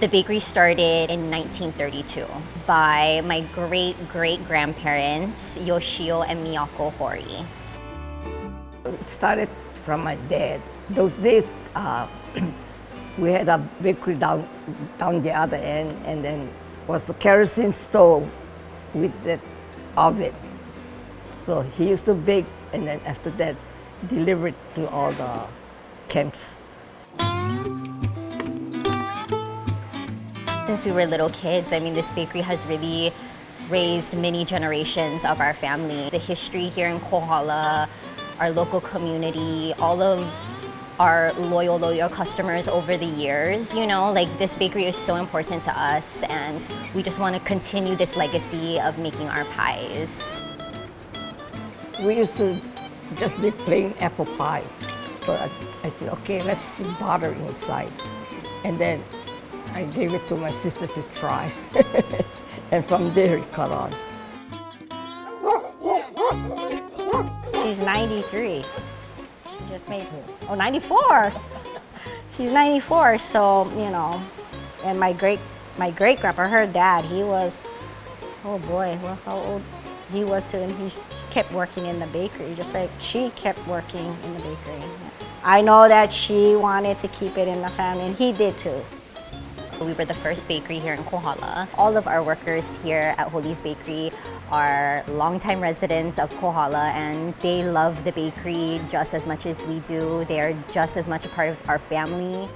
The bakery started in 1932 by my great-great-grandparents, Yoshio and Miyako Hori. It started from my dad. Those days, we had a bakery down the other end, and then was a kerosene stove with that oven. So he used to bake, and then after that, deliver it to all the camps. Since we were little kids, I mean, this bakery has really raised many generations of our family. The history here in Kohala, our local community, all of our loyal customers over the years, you know, like this bakery is so important to us, and we just want to continue this legacy of making our pies. We used to just be plain apple pie. So I said, okay, let's put butter inside. And then I gave it to my sister to try. And from there it caught on. She's 93. She just made, 94. She's 94, so, you know, and my great-grandpa, her dad, he was, oh boy, well, how old he was too, and he kept working in the bakery, just like she kept working in the bakery. I know that she wanted to keep it in the family, and he did too. We were the first bakery here in Kohala. All of our workers here at Holi's Bakery are longtime residents of Kohala, and they love the bakery just as much as we do. They are just as much a part of our family.